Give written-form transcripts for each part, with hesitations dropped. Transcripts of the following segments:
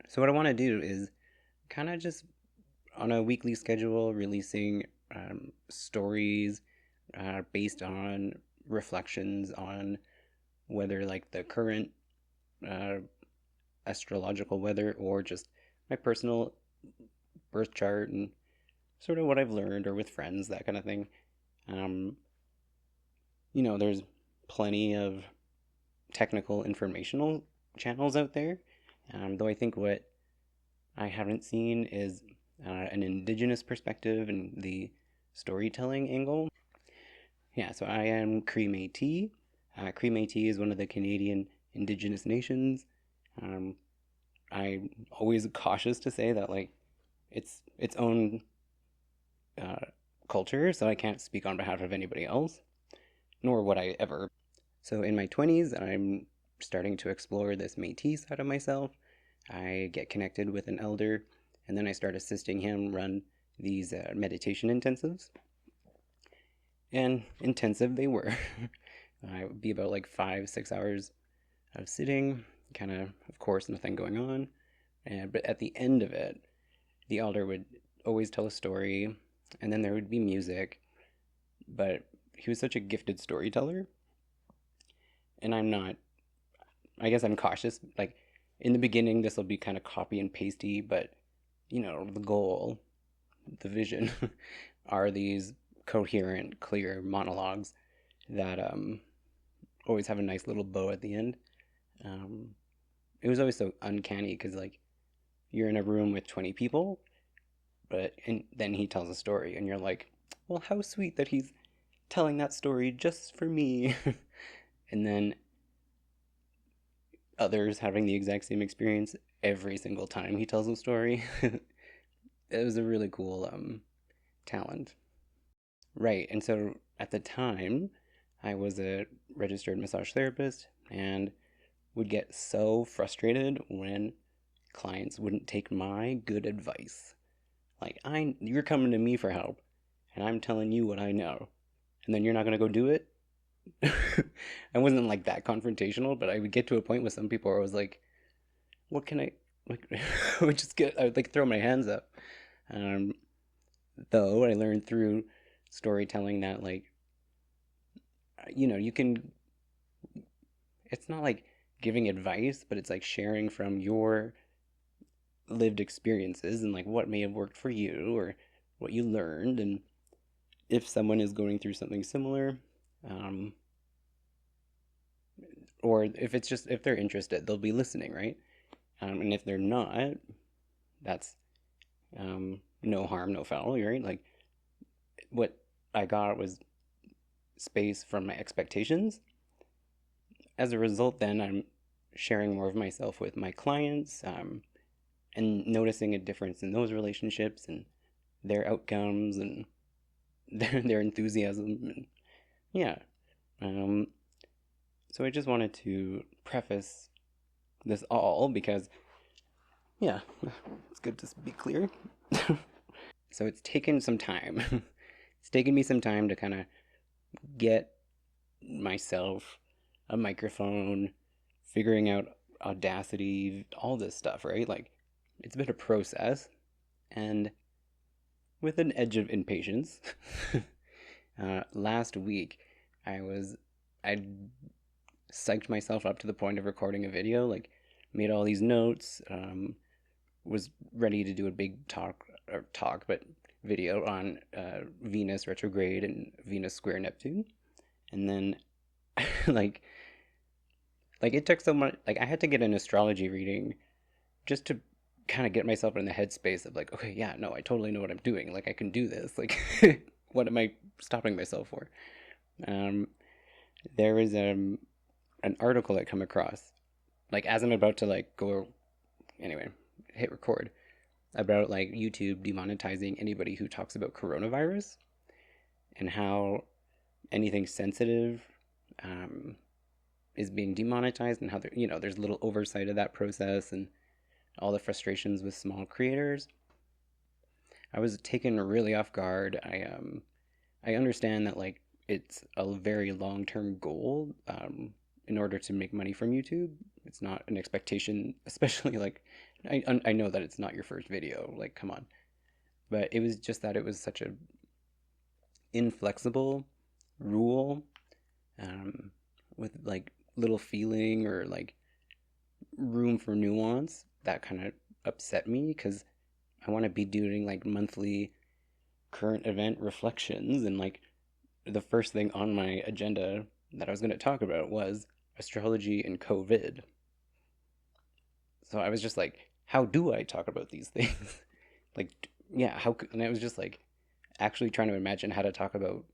So what I want to do is kind of just on a weekly schedule releasing stories based on reflections on whether like the current uh, astrological weather or just my personal birth chart and sort of what I've learned or with friends, that kind of thing. Um, there's plenty of technical informational channels out there, though I think what I haven't seen is an indigenous perspective and the storytelling angle. Yeah, so I am Cree Métis. Cree Métis is one of the Canadian indigenous nations. Um, I'm always cautious to say that like it's its own uh, culture, so I can't speak on behalf of anybody else, nor would I ever. So in my 20s, I'm starting to explore this Métis side of myself. I get connected with an elder, and then I start assisting him run these meditation intensives. And intensive they were. I would be about like 5, 6 hours of sitting, kind of course, nothing going on. But at the end of it, the elder would always tell a story, and then there would be music. But he was such a gifted storyteller, and I'm not. I guess I'm cautious. Like in the beginning, this will be kind of copy and pasty, but the goal, the vision, are these coherent, clear monologues that always have a nice little bow at the end. Um, it was always so uncanny because like you're in a room with 20 people, and then he tells a story, and you're like, well, how sweet that he's telling that story just for me. And then others having the exact same experience every single time he tells a story. It was a really cool talent. Right. And so at the time, I was a registered massage therapist and would get so frustrated when clients wouldn't take my good advice. Like, you're coming to me for help, and I'm telling you what I know, and then you're not gonna go do it. I wasn't like that confrontational, but I would get to a point with some people where I was like, "What can I like?" I would like throw my hands up. Um, though I learned through storytelling that like you can. It's not like giving advice, but it's like sharing from your lived experiences and like what may have worked for you or what you learned, and if someone is going through something similar, um, or if it's just if they're interested, they'll be listening, right? And if they're not, that's no harm, no foul, right? Like what I got was space from my expectations. As a result, then I'm sharing more of myself with my clients, and noticing a difference in those relationships and their outcomes and their enthusiasm. And yeah. Um, so I just wanted to preface this all because, yeah, it's good to be clear. So it's taken some time. It's taken me some time to kind of get myself a microphone, figuring out Audacity, all this stuff, right? Like, it's been a process, and with an edge of impatience. Last week, I psyched myself up to the point of recording a video, like, made all these notes, was ready to do a big but video on Venus retrograde and Venus square Neptune. And then, like, it took so much, like, I had to get an astrology reading just to kind of get myself in the headspace of like, okay, yeah, no, I totally know what I'm doing. Like, I can do this. Like, what am I stopping myself for? Um, there was an article I come across, like as I'm about to like go, anyway, hit record about like YouTube demonetizing anybody who talks about coronavirus and how anything sensitive um, is being demonetized and how there's little oversight of that process and all the frustrations with small creators. I was taken really off guard. I understand that like it's a very long term goal in order to make money from YouTube. It's not an expectation, especially like I know that it's not your first video, like, come on. But it was just that it was such a inflexible rule, um, with like little feeling or like room for nuance that kind of upset me because I want to be doing like monthly current event reflections, and like the first thing on my agenda that I was going to talk about was astrology and COVID. So I was just like, how do I talk about these things? Like, yeah, and I was just like actually trying to imagine how to talk about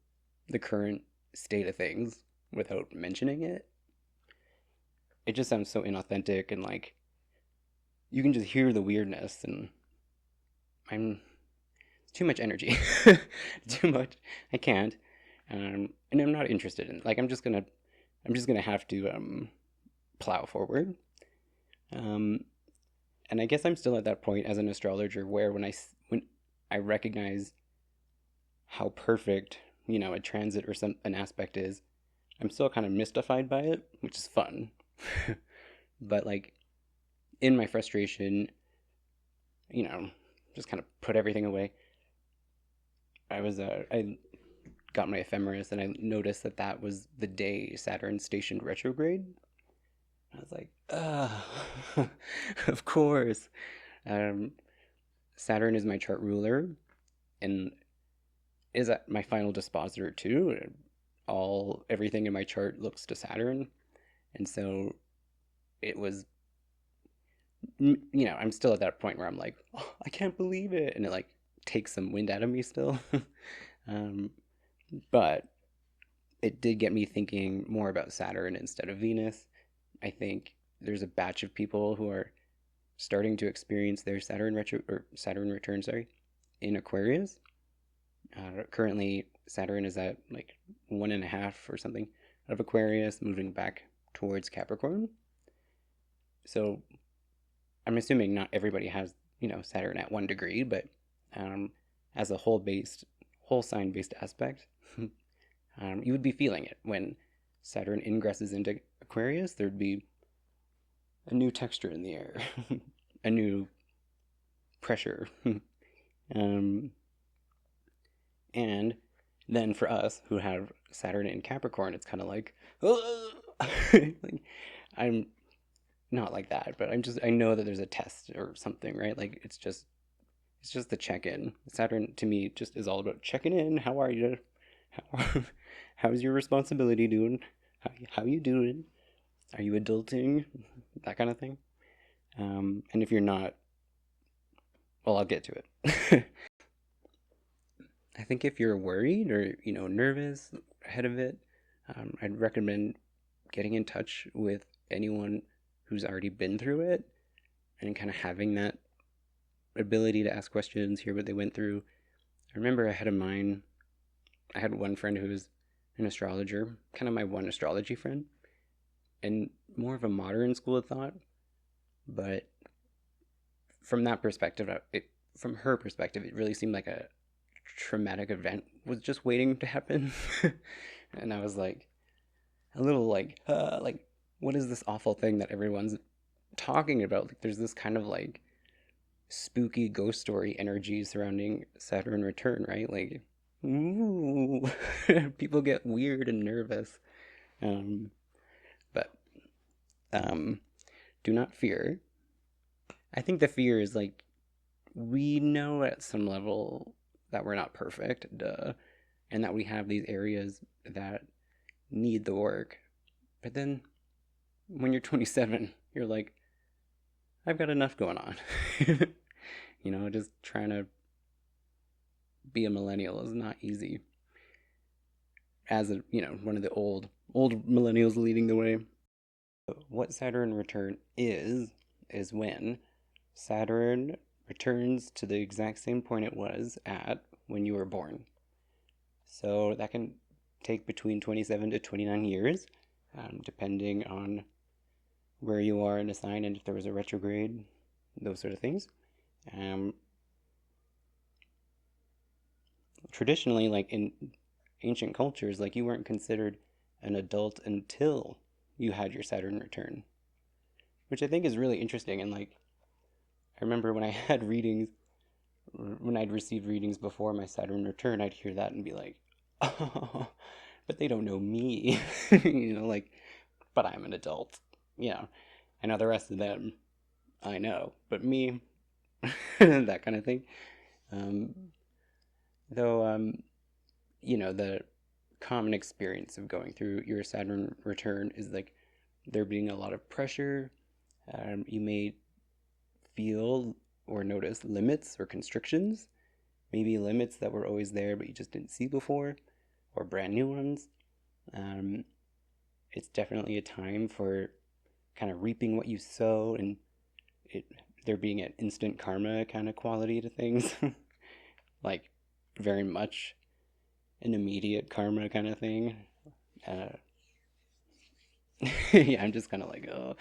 the current state of things without mentioning it. It just sounds so inauthentic, and like you can just hear the weirdness, and I'm too much energy. Too much. I can't. And I'm not interested in, like, I'm just gonna have to plow forward. Um and I guess I'm still at that point as an astrologer where when I recognize how perfect, a transit or an aspect is, I'm still kind of mystified by it, which is fun. But like in my frustration, you know, just kind of put everything away. I got my ephemeris and I noticed that that was the day Saturn stationed retrograde. I was like, of course. Um, Saturn is my chart ruler and is at my final dispositor too. Everything in my chart looks to Saturn, and so it was, I'm still at that point where I'm like, oh, I can't believe it, and it like takes some wind out of me still. um, but it did get me thinking more about Saturn instead of Venus. I think there's a batch of people who are starting to experience their Saturn return, sorry, in Aquarius. Currently, Saturn is at like 1.5 or something of Aquarius, moving back towards Capricorn. So I'm assuming not everybody has, Saturn at 1 degree, but um, as a whole sign based aspect, you would be feeling it when Saturn ingresses into Aquarius. There'd be a new texture in the air, a new pressure. um, and then for us who have Saturn in Capricorn, it's kind of like, like, I'm not like that, but I know that there's a test or something, right? Like it's just the check-in. Saturn to me just is all about checking in. How are you? How, how's your responsibility doing? How you doing? Are you adulting? That kind of thing. And if you're not, well, I'll get to it. I think if you're worried or, nervous ahead of it, I'd recommend getting in touch with anyone who's already been through it and kind of having that ability to ask questions, hear what they went through. I remember I had one friend who was an astrologer, kind of my one astrology friend, and more of a modern school of thought. But from that perspective, from her perspective, it really seemed like a traumatic event was just waiting to happen. And I was like, a little like, what is this awful thing that everyone's talking about? Like, there's this kind of like spooky ghost story energy surrounding Saturn return, right? Like, ooh, people get weird and nervous. Um, but do not fear. I think the fear is like, we know at some level that we're not perfect, duh, and that we have these areas that need the work. But then when you're 27, you're like, I've got enough going on. Just trying to be a millennial is not easy. As one of the old millennials leading the way. What Saturn return is when Saturn returns to the exact same point it was at when you were born. So that can take between 27 to 29 years, depending on where you are in a sign and if there was a retrograde, those sort of things. Traditionally, like in ancient cultures, like you weren't considered an adult until you had your Saturn return, which I think is really interesting. And like I remember when I had readings, when I'd received readings before my Saturn return, I'd hear that and be like, oh, but they don't know me. Like, but I'm an adult. I know the rest of them. I know, but me, that kind of thing. Um, though, the common experience of going through your Saturn return is like there being a lot of pressure. You may feel or notice limits or constrictions, maybe limits that were always there but you just didn't see before, or brand new ones. Um, it's definitely a time for kind of reaping what you sow, and it there being an instant karma kind of quality to things, like very much an immediate karma kind of thing. Uh, yeah, I'm just kind of like, oh,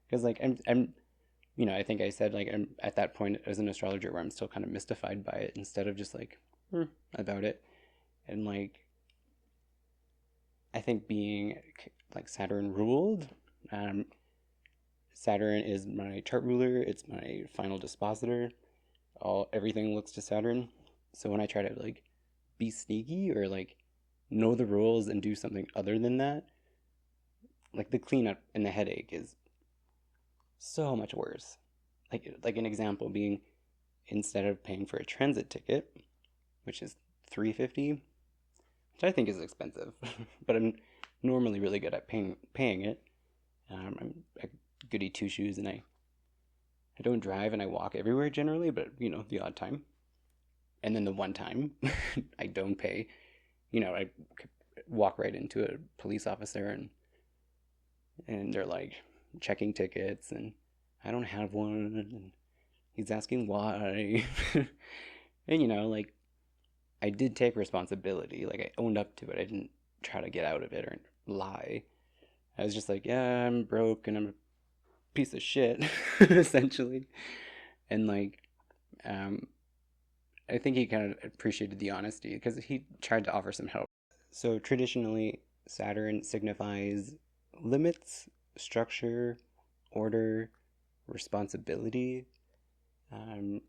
because like I think I said like I'm at that point as an astrologer where I'm still kind of mystified by it instead of just like about it, and like I think being like Saturn ruled, um, Saturn is my chart ruler. It's my final dispositor. Everything looks to Saturn. So when I try to like be sneaky or like know the rules and do something other than that, like the cleanup and the headache is so much worse. Like an example being, instead of paying for a transit ticket, which is $350, which I think is expensive, but I'm normally really good at paying it. I'm a goody two shoes, and I don't drive and I walk everywhere generally, but the odd time. And then the one time I don't pay, I walk right into a police officer, and they're like checking tickets, and I don't have one, and he's asking why. And like I did take responsibility, like I owned up to it. I didn't try to get out of it or lie. I was just like, yeah, I'm broke and I'm a piece of shit, essentially. And like, um, I think he kind of appreciated the honesty because he tried to offer some help. So traditionally, Saturn signifies limits, structure, order, responsibility, um,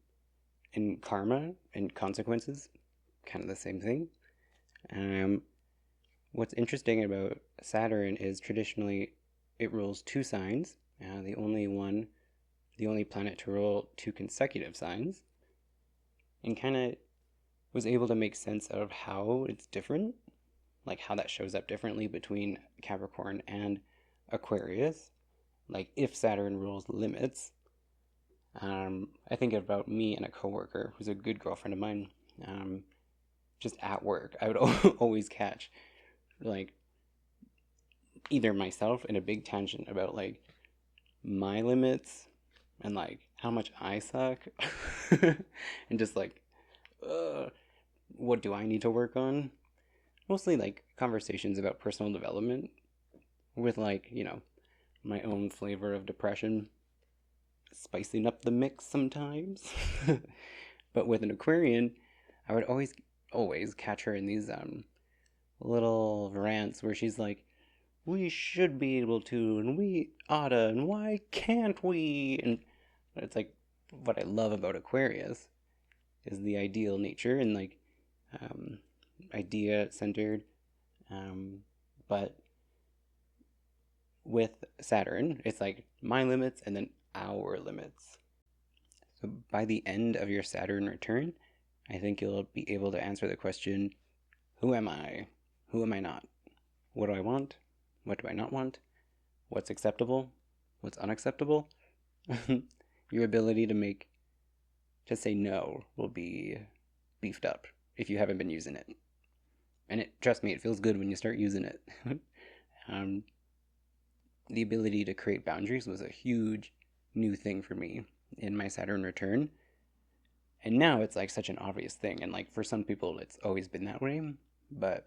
and karma and consequences. Kind of the same thing. Um, what's interesting about Saturn is traditionally it rules two signs. The only planet to rule two consecutive signs, and kind of was able to make sense of how it's different, like how that shows up differently between Capricorn and Aquarius. Like if Saturn rules limits, I think about me and a coworker who's a good girlfriend of mine. Just at work, I would always catch like either myself in a big tangent about like my limits and like how much I suck, and just like, what do I need to work on? Mostly like conversations about personal development with like, my own flavor of depression, spicing up the mix sometimes. But with an Aquarian, I would always catch her in these little rants where she's like, we should be able to, and we oughta, and why can't we? And it's like what I love about Aquarius is the ideal nature and like um, idea centered. But with Saturn, it's like my limits and then our limits. So by the end of your Saturn return, I think you'll be able to answer the question, who am I? Who am I not? What do I want? What do I not want? What's acceptable? What's unacceptable? Your ability to say no will be beefed up if you haven't been using it. And trust me, it feels good when you start using it. um, the ability to create boundaries was a huge new thing for me in my Saturn return. And now it's like such an obvious thing. And like for some people, it's always been that way. But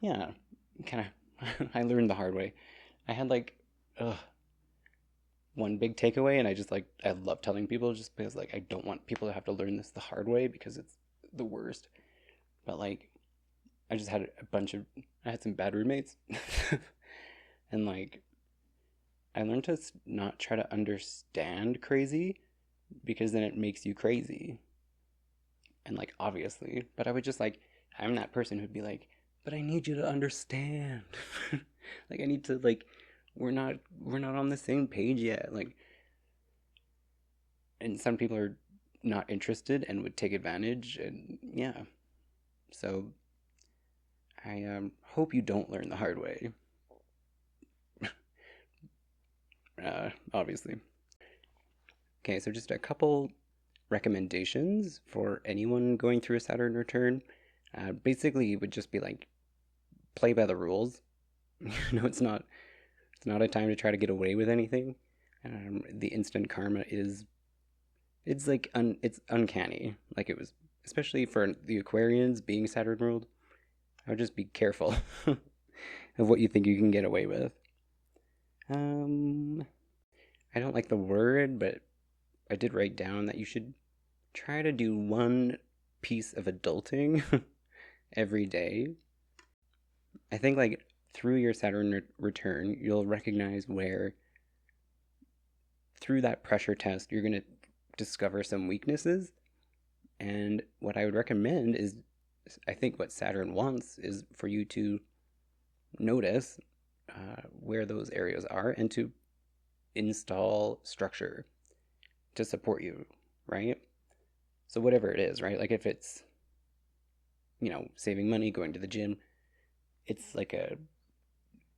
yeah, kind of, I learned the hard way. I had like, one big takeaway, and I love telling people just because like I don't want people to have to learn this the hard way because it's the worst. But like, I just had I had some bad roommates, and like, I learned to not try to understand crazy because then it makes you crazy. And like, obviously, but I would just like, I'm that person who'd be like, but I need you to understand. Like, I need to, like, we're not on the same page yet. Like, and some people are not interested and would take advantage, and yeah. So I hope you don't learn the hard way. Obviously. Okay, so just a couple recommendations for anyone going through a Saturn return. Basically, it would just be like, play by the rules. It's not a time to try to get away with anything. The instant karma is, it's uncanny. Like, it was, especially for the Aquarians being Saturn ruled. I would just be careful of what you think you can get away with. Um, I don't like the word, but I did write down that you should try to do one piece of adulting every day. I think, like, through your Saturn return, you'll recognize where, through that pressure test, you're going to discover some weaknesses. And what I would recommend is, I think what Saturn wants is for you to notice where those areas are and to install structure to support you, right? So whatever it is, right? Like, if it's, saving money, going to the gym, it's like a,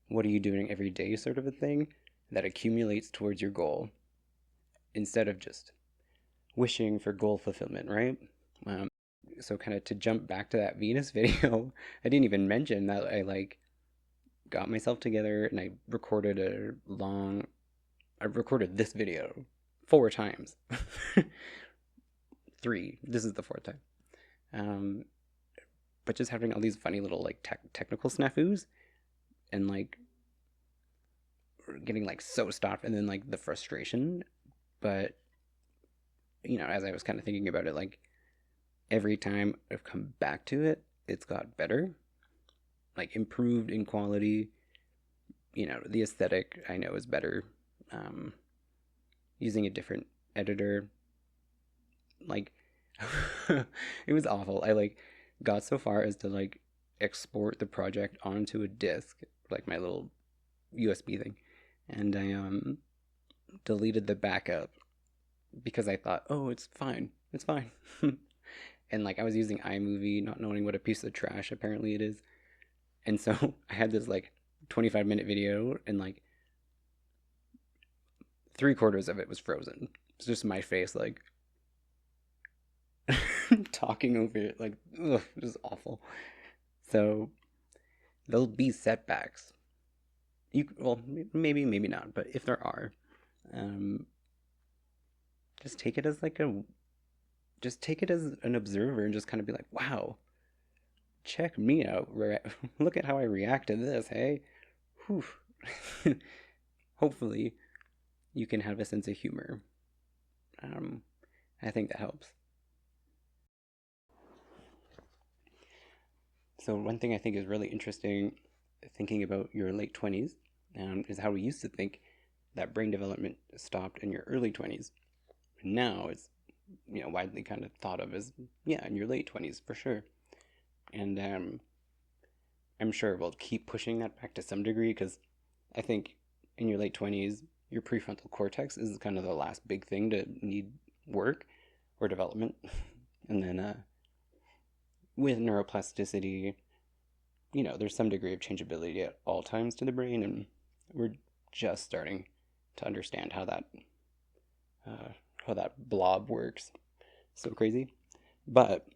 what are you doing every day sort of a thing that accumulates towards your goal instead of just wishing for goal fulfillment, right? So kind of to jump back to that Venus video, I didn't even mention that I like got myself together and I recorded this video 4 times. 3. This is the 4th time. But just having all these funny little like technical snafus and like getting like so stopped, and then like the frustration. But as I was kind of thinking about it, like every time I've come back to it, it's got better, like improved in quality. The aesthetic I know is better. Using a different editor, like it was awful. I like got so far as to like export the project onto a disk, like my little USB thing, and I deleted the backup because I thought, oh, it's fine. And like I was using iMovie, not knowing what a piece of trash apparently it is. And so I had this like 25-minute video, and like 3/4 of it was frozen. It's just my face like talking over it, like, ugh, it was awful. So there'll be setbacks. Well, maybe not, but if there are, just take it as an observer and just kind of be like, wow, check me out. Look at how I react to this, hey? Whew. Hopefully you can have a sense of humor. I think that helps. So one thing I think is really interesting, thinking about your late 20s, is how we used to think that brain development stopped in your early 20s. Now it's widely kind of thought of as, yeah, in your late 20s for sure. And I'm sure we'll keep pushing that back to some degree, because I think in your late 20s, your prefrontal cortex is kind of the last big thing to need work or development. And then with neuroplasticity, there's some degree of changeability at all times to the brain, and we're just starting to understand how that blob works. So crazy. But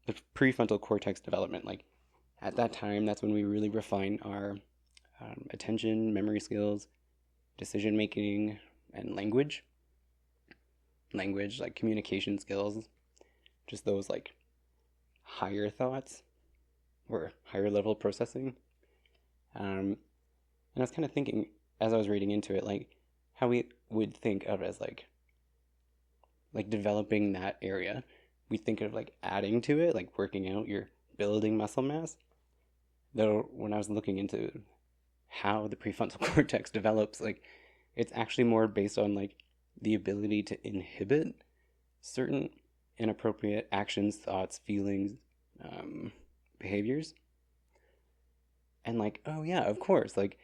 the prefrontal cortex development, like at that time, that's when we really refine our attention, memory skills, decision making, and language, like communication skills, just those like higher thoughts or higher level processing. And I was kind of thinking as I was reading into it, like how we would think of as like developing that area. We think of like adding to it, like working out, you're building muscle mass. Though when I was looking into how the prefrontal cortex develops, like it's actually more based on like the ability to inhibit certain inappropriate actions, thoughts, feelings, behaviors. And like, oh yeah, of course, like,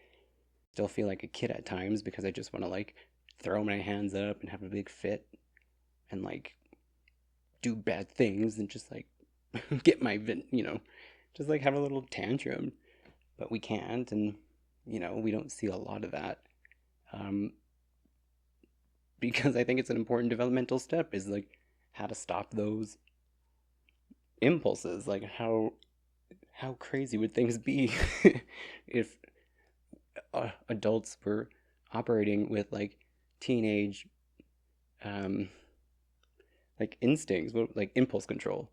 still feel like a kid at times because I just want to like throw my hands up and have a big fit and like do bad things and just like get my, just like have a little tantrum. But we can't, and we don't see a lot of that. Um, because I think it's an important developmental step is like how to stop those impulses. Like how crazy would things be if adults were operating with like teenage um like instincts, like impulse control.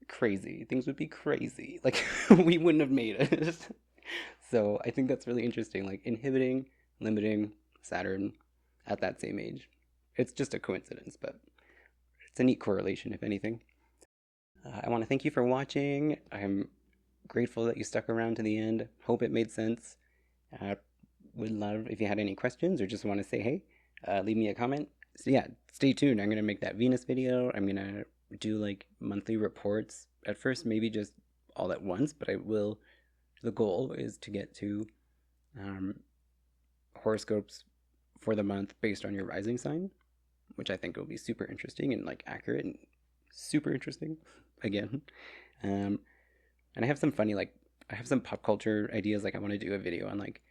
Crazy things would be crazy, like we wouldn't have made it. So I think that's really interesting, like inhibiting, limiting Saturn at that same age. It's just a coincidence, but it's a neat correlation if anything. I want to thank you for watching. I'm grateful that you stuck around to the end. Hope it made sense. uh, would love if you had any questions or just want to say hey, leave me a comment. So yeah, stay tuned. I'm gonna make that Venus video. I'm gonna do like monthly reports at first, maybe just all at once, but I will. The goal is to get to um, horoscopes for the month based on your rising sign, which I think will be super interesting and like accurate and super interesting again. Um, and I have some funny like I have some pop culture ideas. Like I want to do a video on like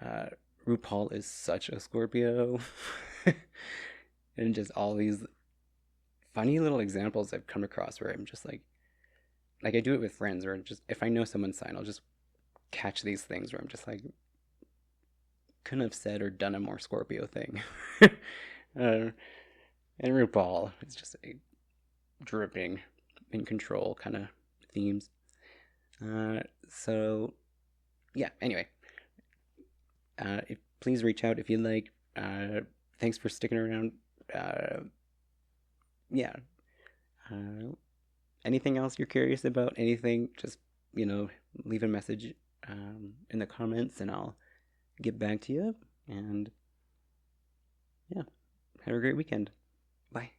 uh, RuPaul is such a Scorpio, and just all these funny little examples I've come across where I'm just like I do it with friends, or just if I know someone's sign, I'll just catch these things where I'm just like couldn't have said or done a more Scorpio thing. uh, and RuPaul is just a dripping in control kind of themes. So yeah. Anyway, please reach out if you'd like. Thanks for sticking around. Yeah. Uh, Anything else you're curious about? Anything? Just leave a message in the comments, and I'll get back to you. And yeah, have a great weekend. Bye.